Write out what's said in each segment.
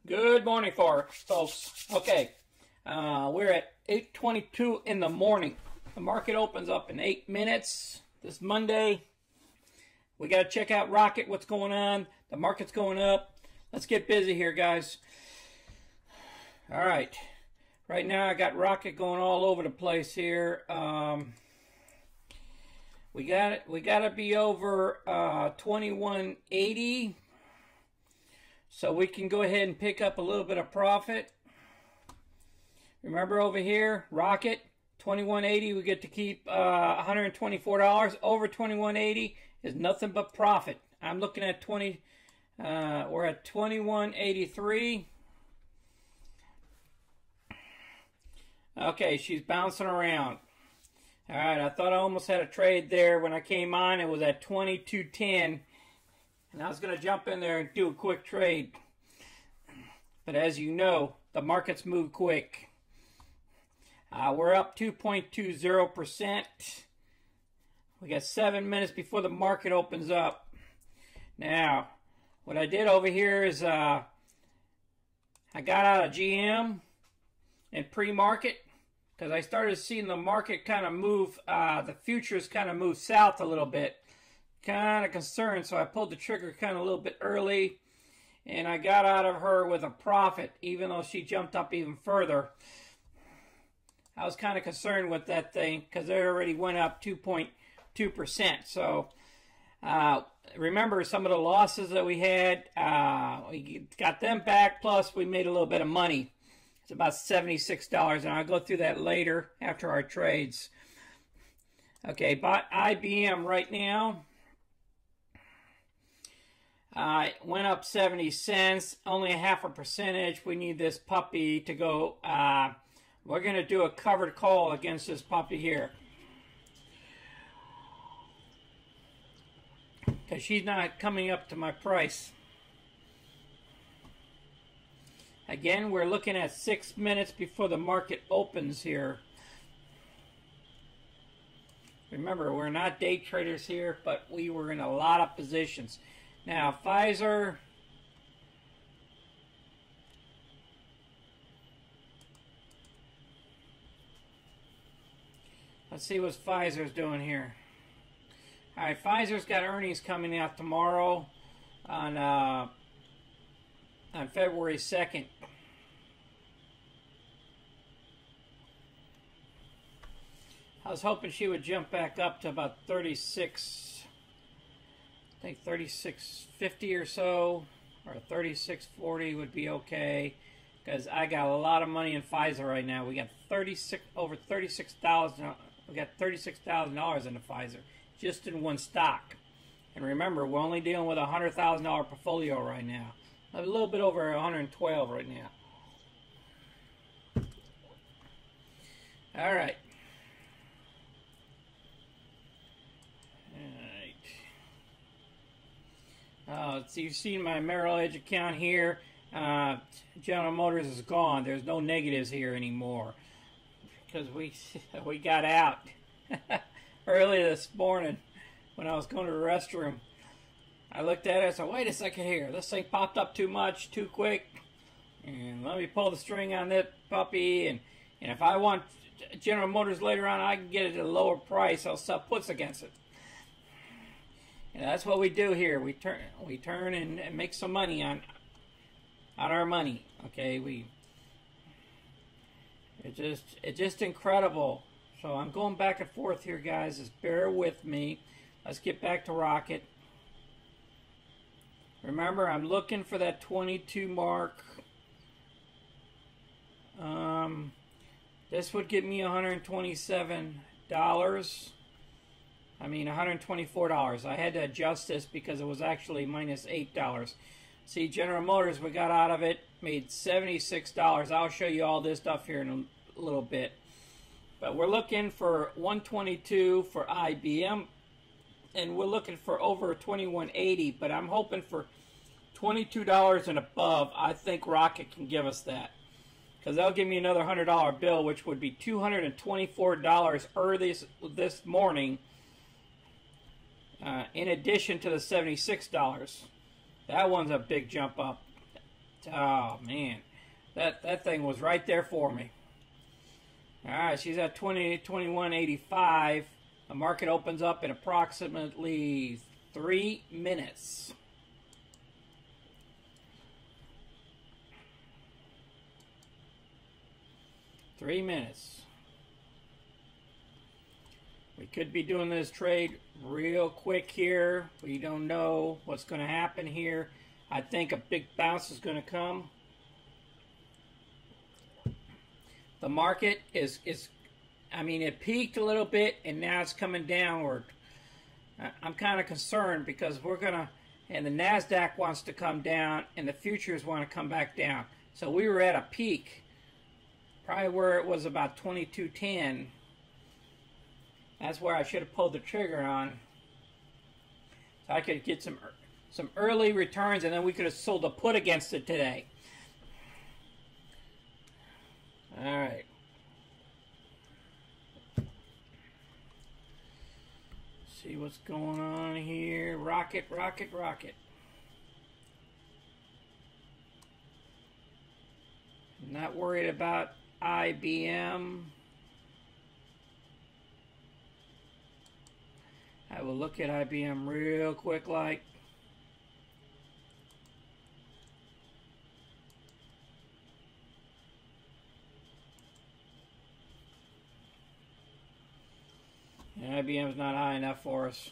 Good morning, folks. Okay, we're at 8:22 in the morning. The market opens up in 8 minutes this Monday. We got to check out Rocket, what's going on. The market's going up. Let's get busy here, guys. All right. Right now, I got Rocket going all over the place here. We got to be over 2180. So we can go ahead and pick up a little bit of profit. Remember over here, Rocket, 2180, we get to keep $124. Over 2180 is nothing but profit. I'm looking at we're at 2183. Okay, she's bouncing around. All right, I thought I almost had a trade there. When I came on, it was at 2210. And I was going to jump in there and do a quick trade. But as you know, the markets move quick. We're up 2.20%. We got 7 minutes before the market opens up. Now, what I did over here is I got out of GM in pre-market because I started seeing the market kind of move, the futures kind of move south a little bit. Kind of concerned, so I pulled the trigger kind of a little bit early, and I got out of her with a profit, even though she jumped up even further. I was kind of concerned with that thing because it already went up 2.2%. So remember some of the losses that we had, we got them back, plus we made a little bit of money. It's about $76, and I'll go through that later after our trades. Okay, bought IBM right now. Went up 70 cents, only a 0.5%. We need this puppy to go. We're going to do a covered call against this puppy here, because she's not coming up to my price. Again, we're looking at 6 minutes before the market opens here. Remember, we're not day traders here, but we were in a lot of positions. Now, Pfizer, let's see what Pfizer's doing here. All right, Pfizer's got earnings coming out tomorrow on February 2nd. I was hoping she would jump back up to about 36, I think 36.50 or so, or 36.40 would be okay, because I got a lot of money in Pfizer right now. We got over $36,000. We got $36,000 into Pfizer just in one stock. And remember, we're only dealing with a $100,000 portfolio right now. A little bit over 112 right now. All right. So you've seen my Merrill Edge account here. General Motors is gone. There's no negatives here anymore because we got out early this morning when I was going to the restroom. I looked at it and said, wait a second here. This thing popped up too much, too quick. And let me pull the string on that puppy. And if I want General Motors later on, I can get it at a lower price. I'll sell puts against it. And that's what we do here. We turn and make some money on our money. Okay, it's just incredible. So I'm going back and forth here, guys. Just bear with me. Let's get back to Rocket. Remember, I'm looking for that 22 mark. This would get me $127. I mean, $124. I had to adjust this because it was actually minus $8. See, General Motors, we got out of it, made $76. I'll show you all this stuff here in a little bit. But we're looking for 122 for IBM, and we're looking for over 2180, but I'm hoping for $22 and above. I think Rocket can give us that, because they'll give me another $100 bill, which would be $224 early this morning, in addition to the $76. That one's a big jump up. Oh man, that thing was right there for me. All right, she's at 21.85. The market opens up in approximately 3 minutes. We could be doing this trade real quick here. We don't know what's going to happen here. I think a big bounce is going to come. The market is I mean, it peaked a little bit and now it's coming downward. I'm kind of concerned because and the NASDAQ wants to come down and the futures want to come back down. So we were at a peak, probably where it was about 22.10. That's where I should have pulled the trigger on. So I could get some early returns and then we could have sold a put against it today. All right. See what's going on here. Rocket, rocket, rocket. Not worried about IBM. I will look at IBM real quick like. And IBM's not high enough for us.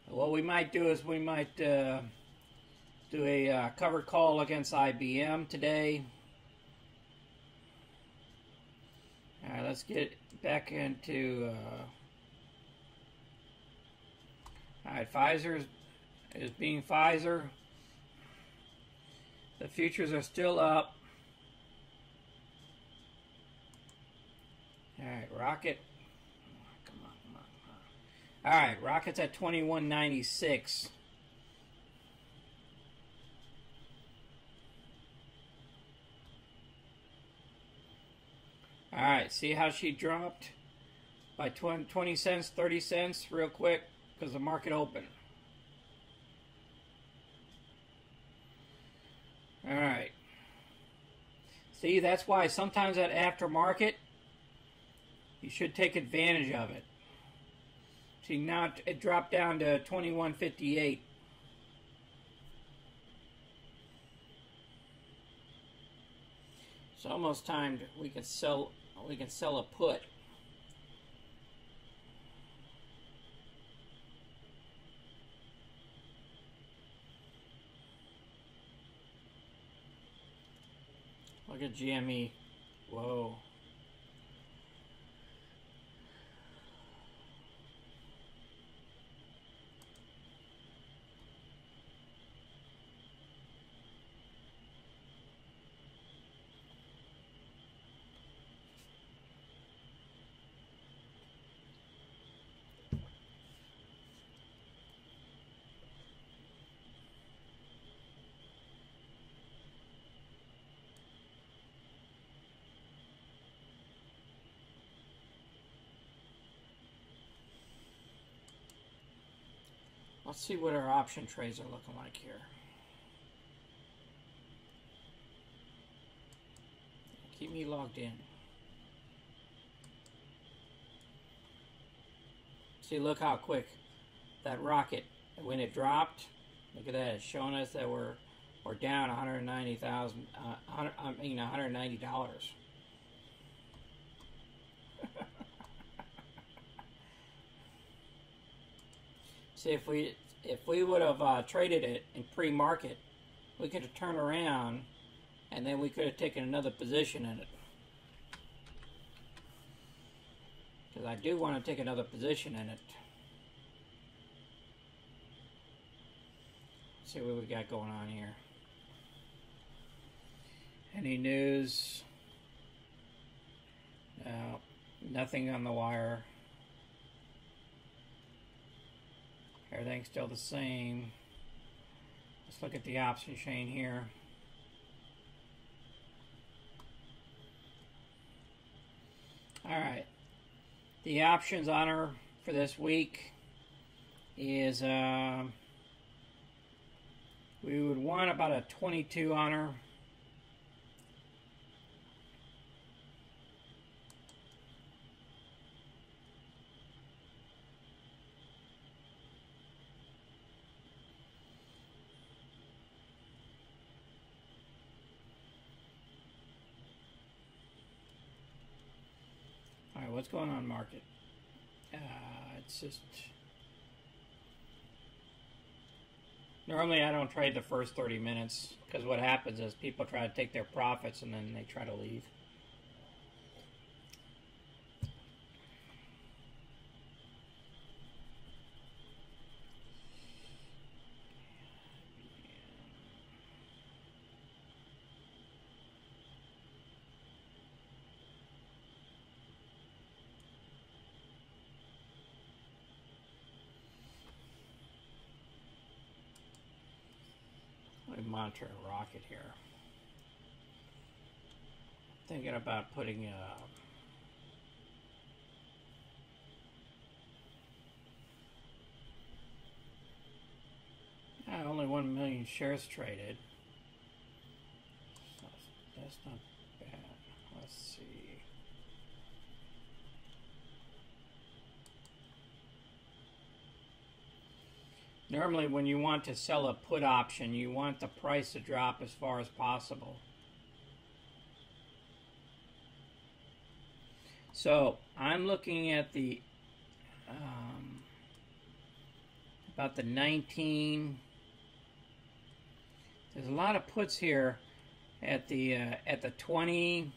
What we might do is we might do a covered call against IBM today. All right, let's get back into. All right, Pfizer is being Pfizer. The futures are still up. All right, Rocket. Come on. All right, Rocket's at 21.96. All right, see how she dropped by 20 cents, 30 cents real quick because the market opened. All right. See, that's why sometimes that aftermarket, you should take advantage of it. See, now it dropped down to 21.58. It's almost time we can sell a put. Look at GME. Whoa. Let's see what our option trades are looking like here. Keep me logged in. See, look how quick that rocket, when it dropped, look at that, it's showing us that we're down $190,000, $190. See, if we would have traded it in pre-market, we could have turned around, and then we could have taken another position in it. Because I do want to take another position in it. Let's see what we got going on here. Any news? No, nothing on the wire. Everything's still the same. Let's look at the option chain here. Alright. The options on her for this week is we would want about a 22 on her. what's going on, market? It's just... Normally I don't trade the first 30 minutes because what happens is people try to take their profits and then they try to leave. Monitor a rocket here. Thinking about putting only 1 million shares traded. That's not bad. Let's see. Normally when you want to sell a put option, you want the price to drop as far as possible. So I'm looking at the about the 19. There's a lot of puts here at the 20.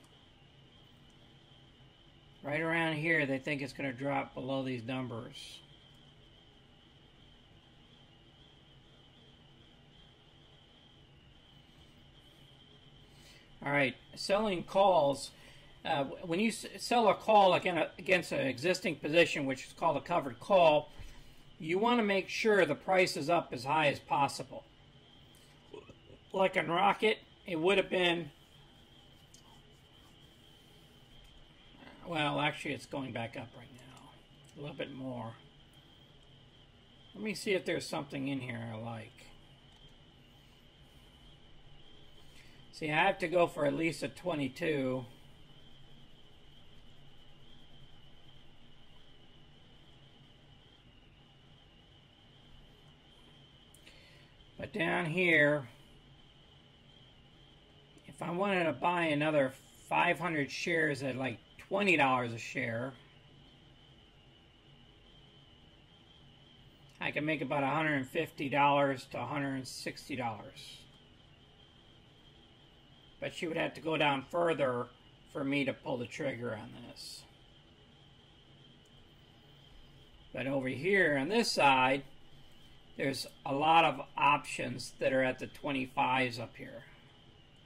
Right around here, they think it's going to drop below these numbers. All right, selling calls. When you sell a call against an existing position, which is called a covered call, you want to make sure the price is up as high as possible. Like on Rocket, it would have been, well, actually it's going back up right now, a little bit more. Let me see if there's something in here I like. See, I have to go for at least a 22. But down here, if I wanted to buy another 500 shares at like $20 a share, I can make about $150 to $160. But she would have to go down further for me to pull the trigger on this. But over here on this side, there's a lot of options that are at the 25s up here.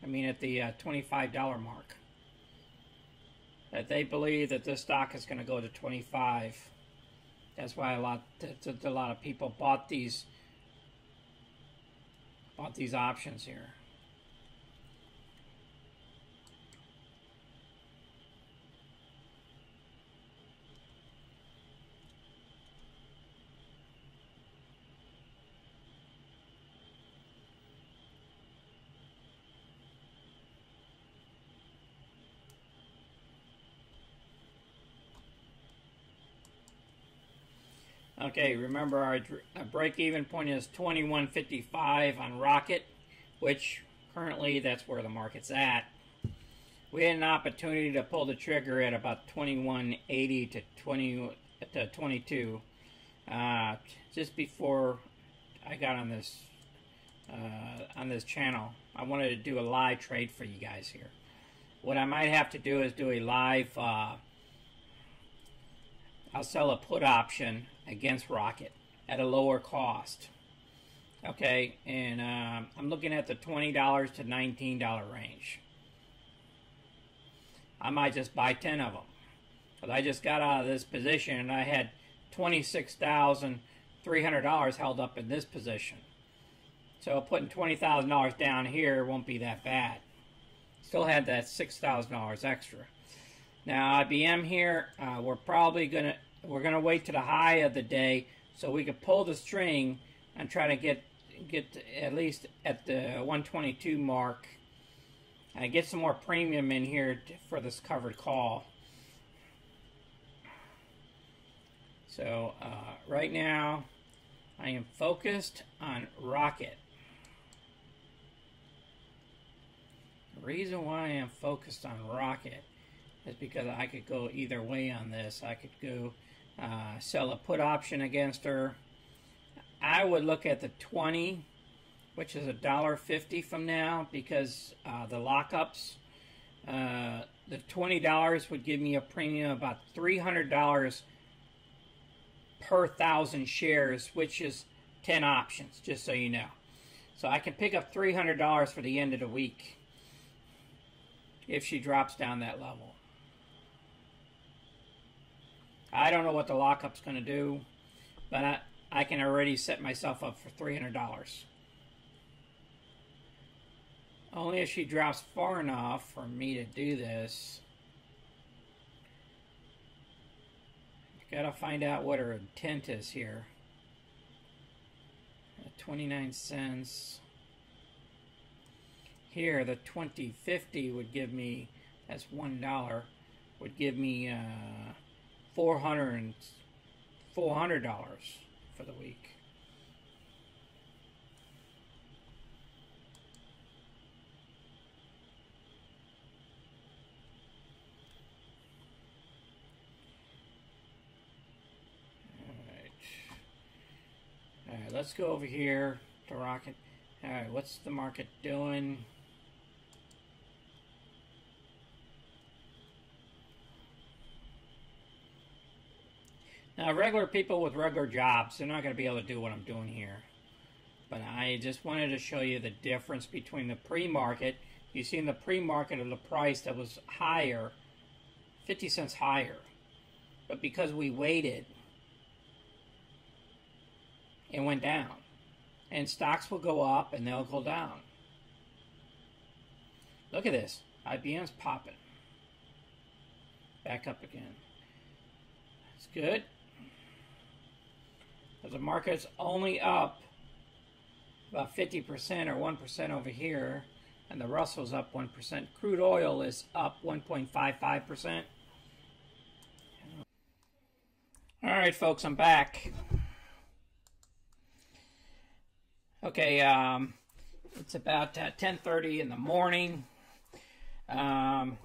I mean at the $25 mark. That they believe that this stock is going to go to 25. That's why a lot of people bought these options here. Okay, remember our break-even point is 21.55 on Rocket, which currently that's where the market's at. We had an opportunity to pull the trigger at about 21.80 to 22, just before I got on this channel. I wanted to do a live trade for you guys here. What I might have to do is do a live. I'll sell a put option against Rocket at a lower cost. Okay, and I'm looking at the $20 to $19 range. I might just buy 10 of them. Because I just got out of this position and I had $26,300 held up in this position. So putting $20,000 down here won't be that bad. Still had that $6,000 extra. Now IBM here, we're gonna wait to the high of the day so we could pull the string and try to get at least at the 122 mark and get some more premium in here for this covered call. So right now I am focused on Rocket. The reason why I am focused on Rocket is because I could go either way on this. I could go sell a put option against her. I would look at the 20, which is $1.50 from now, because the lockups, the $20 would give me a premium of about $300 per 1,000 shares, which is 10 options, just so you know. So I can pick up $300 for the end of the week if she drops down that level. I don't know what the lockup's going to do, but I can already set myself up for $300. Only if she drops far enough for me to do this. Gotta find out what her intent is here. 29 cents. Here, the 2050 would give me, that's $1, would give me $400 for the week. All right, let's go over here to Rocket. All right, what's the market doing? Now, regular people with regular jobs, they're not going to be able to do what I'm doing here. But I just wanted to show you the difference between the pre-market. You see in the pre-market of the price that was higher, 50 cents higher. But because we waited, it went down. And stocks will go up and they'll go down. Look at this. IBM's popping. Back up again. That's good. But the market's only up about 50% or 1% over here. And the Russell's up 1%. Crude oil is up 1.55%. All right, folks, I'm back. Okay, it's about 10:30 in the morning. My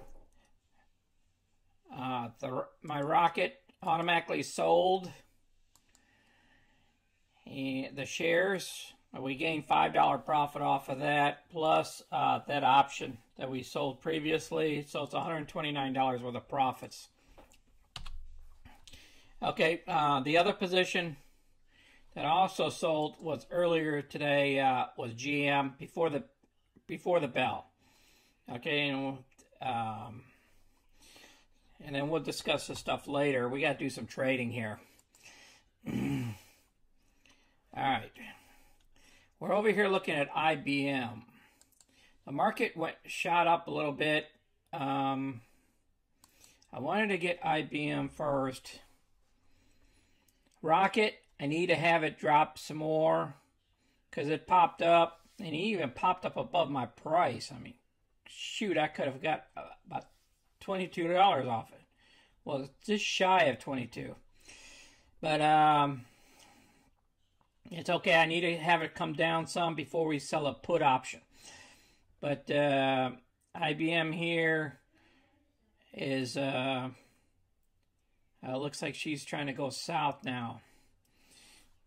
rocket automatically sold the shares. We gained $5 profit off of that, plus that option that we sold previously. So it's $129 worth of profits. Okay, the other position that I also sold was earlier today was GM before the bell. Okay, and then we'll discuss this stuff later. We got to do some trading here. All right, we're over here looking at IBM. The market shot up a little bit. I wanted to get IBM first. Rocket, I need to have it drop some more because it popped up, and it even popped up above my price. I mean, shoot, I could have got about $22 off it. Well, it's just shy of 22. But it's okay. I need to have it come down some before we sell a put option. But IBM here is looks like she's trying to go south now.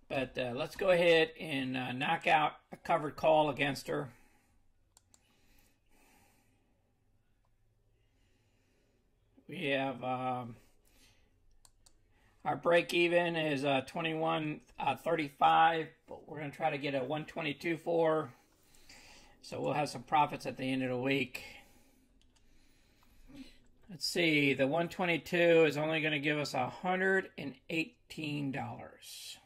But let's go ahead and knock out a covered call against her. We have our break even is 21.35, but we're going to try to get a 122 for her. So we'll have some profits at the end of the week. Let's see, the 122 is only going to give us $118.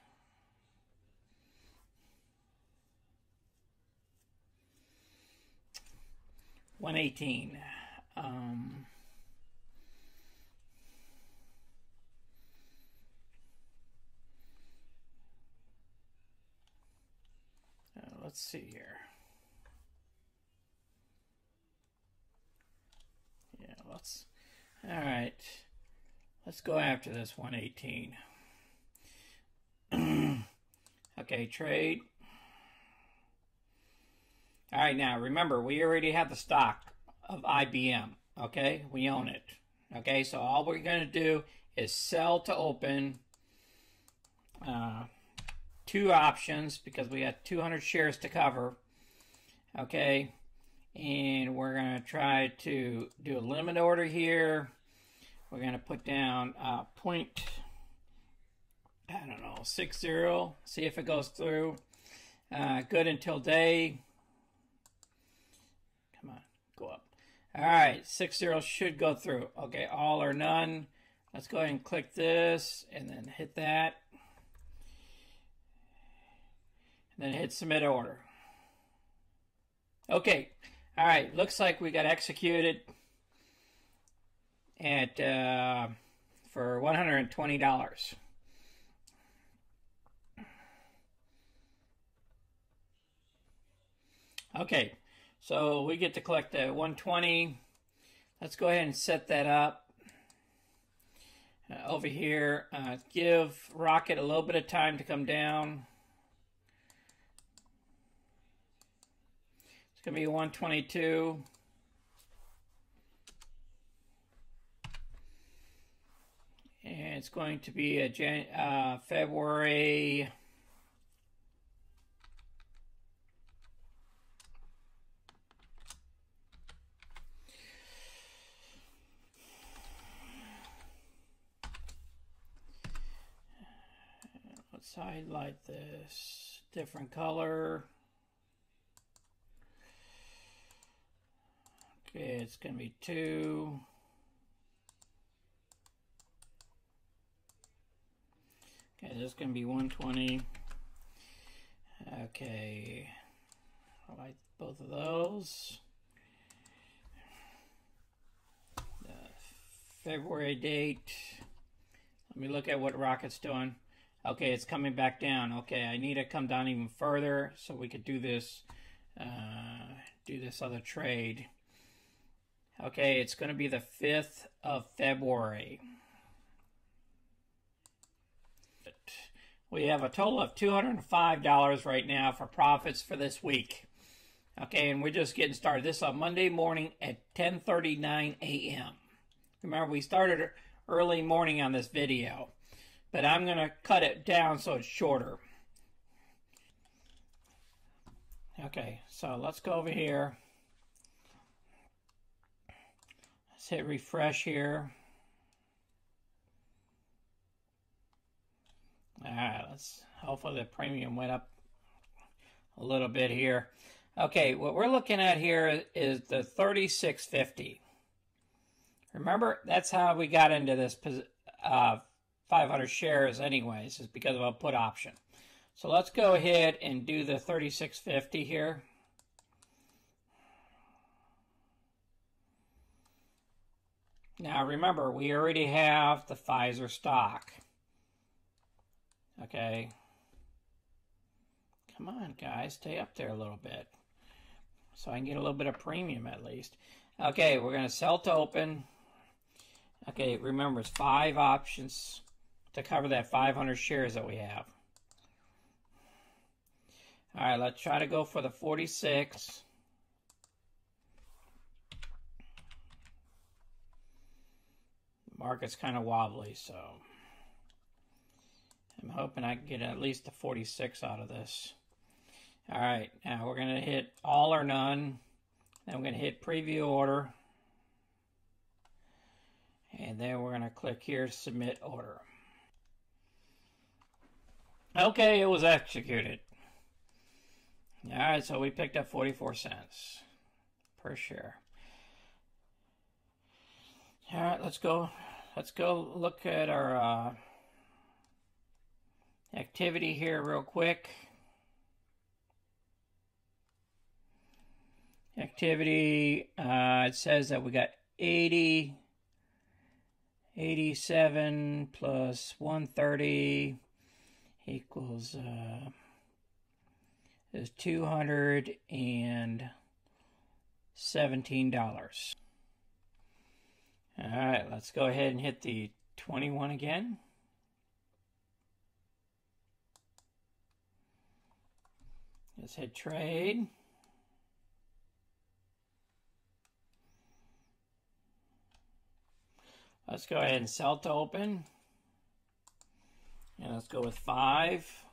118. Let's see here. Yeah, let's. All right, let's go after this 118. Okay, trade. All right, now remember, we already have the stock of IBM. Okay, we own it. Okay, so all we're going to do is sell to open. Two options because we got 200 shares to cover. Okay, and we're going to try to do a limit order here. We're going to put down point, I don't know, 60. See if it goes through. Good until day. Come on, go up. All right, 60 should go through. Okay, all or none. Let's go ahead and click this and then hit that. And then hit submit order. Okay, all right, looks like we got executed at for $120. Okay, so we get to collect the 120. Let's go ahead and set that up. Over here, give Rocket a little bit of time to come down. It's going to be 122. And it's going to be a February. Let's highlight this different color. Okay, it's going to be 2. Okay, this is going to be 120. Okay, I like both of those. The February date. Let me look at what Rocket's doing. Okay, it's coming back down. Okay, I need to come down even further so we could do this other trade. Okay, it's going to be the 5th of February. We have a total of $205 right now for profits for this week. Okay, and we're just getting started. This is on Monday morning at 10:39 a.m. Remember, we started early morning on this video, but I'm going to cut it down so it's shorter. Okay, so let's go over here. Let's hit refresh here. All right, hopefully the premium went up a little bit here. Okay, what we're looking at here is the 3650. Remember, that's how we got into this 500 shares anyways, is because of a put option. So let's go ahead and do the 3650 here. Now remember, we already have the Pfizer stock. Okay. Come on, guys, stay up there a little bit so I can get a little bit of premium at least. Okay, we're going to sell to open. Okay, remember, it's 5 options to cover that 500 shares that we have. All right, let's try to go for the 46. The market's kind of wobbly, so I'm hoping I can get at least a 46 out of this. All right, now we're going to hit all or none. Then we're going to hit preview order. And then we're going to click here, submit order. Okay, it was executed. All right, so we picked up 44 cents per share. All right, let's go look at our activity here real quick. Activity, it says that we got 87 plus 130 equals is $217. All right, let's go ahead and hit the 21 again. Let's hit trade. Let's go ahead and sell to open. And let's go with 5.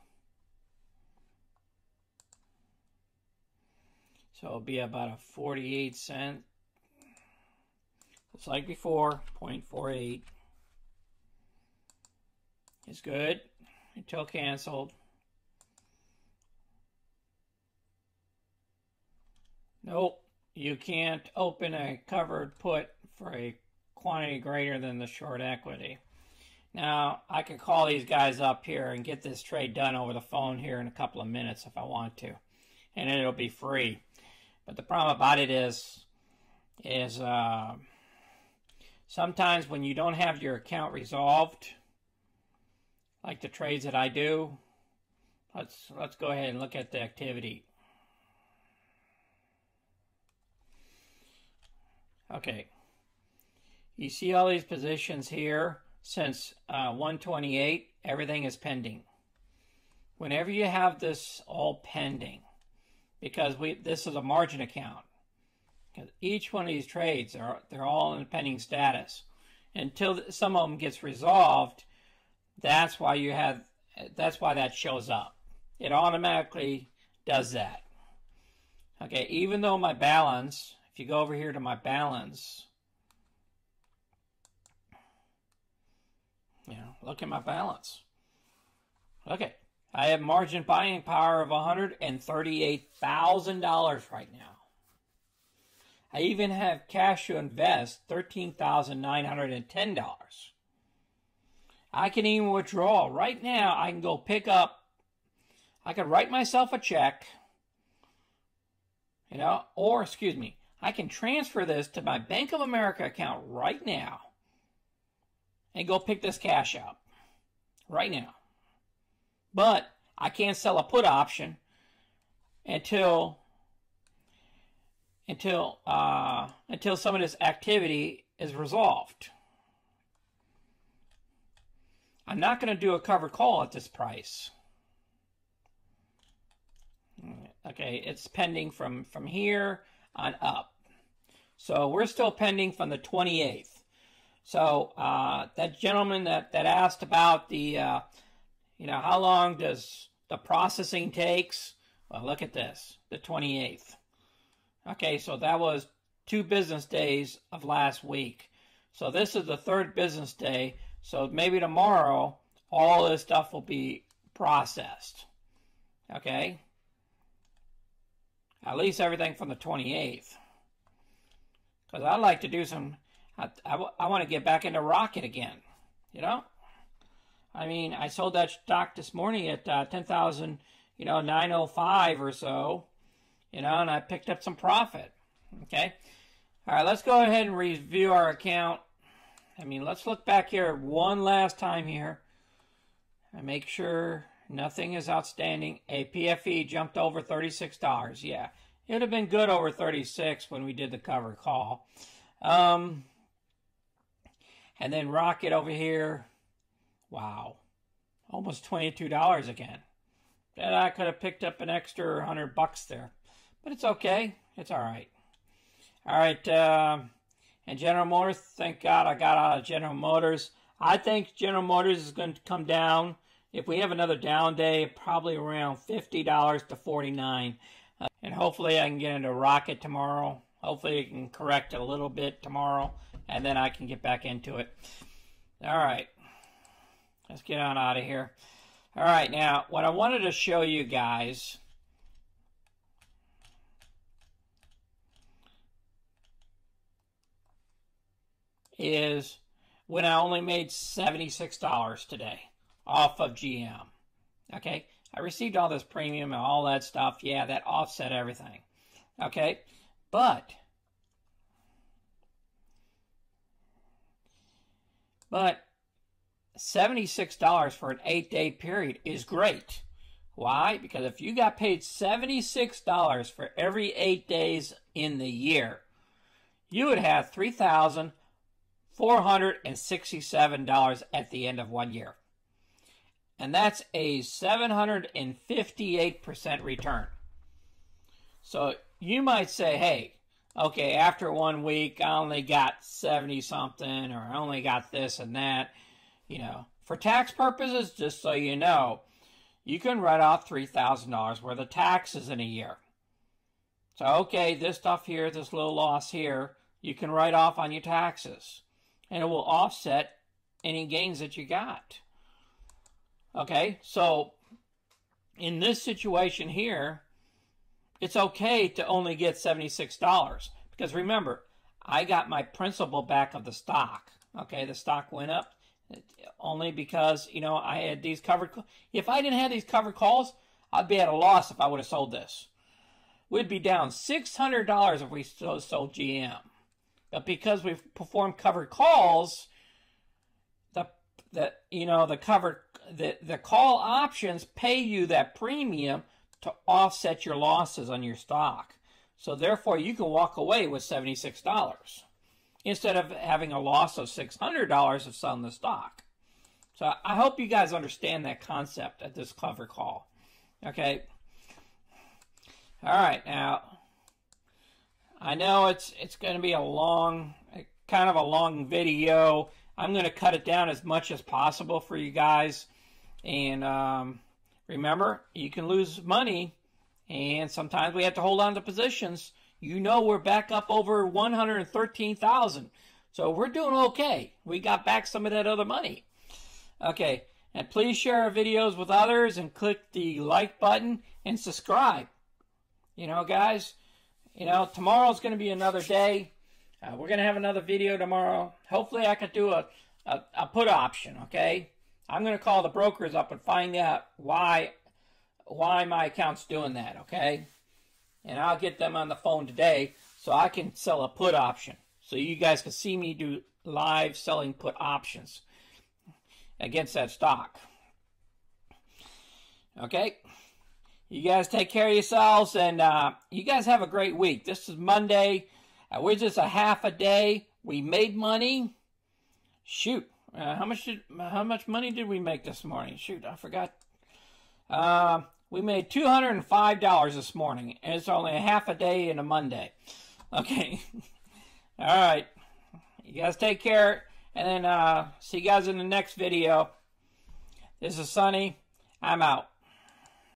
So it'll be about a 48 cent. Just like before, 0.48 is good until canceled. Nope, you can't open a covered put for a quantity greater than the short equity. Now, I could call these guys up here and get this trade done over the phone here in a couple of minutes if I want to. And it'll be free. But the problem about it is sometimes when you don't have your account resolved, like the trades that I do, let's go ahead and look at the activity. Okay, you see all these positions here since 128, everything is pending. Whenever you have this all pending, because this is a margin account, because each one of these trades they're all in pending status until some of them gets resolved. That's why that shows up. It automatically does that. Okay, even though my balance, if you go over here to my balance, look at my balance. Okay, I have margin buying power of $138,000 right now. I even have cash to invest, $13,910. I can even withdraw. Right now, I can go pick up, I could write myself a check, or excuse me, I can transfer this to my Bank of America account right now and go pick this cash up right now. But I can't sell a put option until some of this activity is resolved. I'm not going to do a covered call at this price. Okay, it's pending from here on up. So we're still pending from the 28th. So that gentleman that asked about the, how long does the processing takes? Well, look at this, the 28th. Okay, so that was 2 business days of last week. So this is the 3rd business day. So maybe tomorrow, all this stuff will be processed. Okay? At least everything from the 28th. Because I'd like to do some, I want to get back into Rocket again. I mean, I sold that stock this morning at 10,000, 905 or so. And I picked up some profit. Okay? All right, let's go ahead and review our account. I mean, let's look back here one last time here and make sure nothing is outstanding. A PFE jumped over $36. Yeah, it would have been good over 36 when we did the cover call. And then Rocket over here. Wow, almost $22 again. And I could have picked up an extra $100 there, but it's okay. It's all right. All right. And General Motors, thank God I got out of General Motors. I think General Motors is going to come down. If we have another down day, probably around $50 to $49. And hopefully I can get into Rocket tomorrow. Hopefully it can correct a little bit tomorrow. And then I can get back into it. All right. Let's get on out of here. All right. Now, what I wanted to show you guys is when I only made $76 today off of GM. Okay, I received all this premium and all that stuff. Yeah, that offset everything. Okay, but $76 for an 8-day period is great. Why? Because if you got paid $76 for every 8 days in the year, you would have $3,467 at the end of 1 year. And that's a 758% return. So you might say, hey, okay, after 1 week, I only got 70 something, or I only got this and that. You know, for tax purposes, just so you know, you can write off $3,000 worth of taxes in a year. So, okay, this stuff here, this little loss here, you can write off on your taxes. And it will offset any gains that you got. Okay, so in this situation here, it's okay to only get $76. Because remember, I got my principal back of the stock. Okay, the stock went up only because, you know, I had these covered. If I didn't have these covered calls, I'd be at a loss if I would have sold this. We'd be down $600 if we sold GM. But because we've performed covered calls, the call options pay you that premium to offset your losses on your stock. So therefore, you can walk away with $76 instead of having a loss of $600 of selling the stock. So I hope you guys understand that concept at this cover call. Okay. All right. Now, I know it's going to be a long, kind of a long video. I'm going to cut it down as much as possible for you guys. And remember, you can lose money, and sometimes we have to hold on to positions. You know, we're back up over 113,000. So we're doing okay. We got back some of that other money. Okay, and please share our videos with others and click the like button and subscribe. You know, guys, you know, tomorrow's going to be another day. We're going to have another video tomorrow. Hopefully I could do a put option, okay? I'm going to call the brokers up and find out why my account's doing that, okay? And I'll get them on the phone today so I can sell a put option. So you guys can see me do live selling put options against that stock. Okay? You guys take care of yourselves, and you guys have a great week. This is Monday. We're just a half a day. We made money. Shoot, how much money did we make this morning? Shoot, I forgot. We made $205 this morning, and it's only a half a day and a Monday. Okay, all right. You guys take care, and then see you guys in the next video. This is Sonny. I'm out.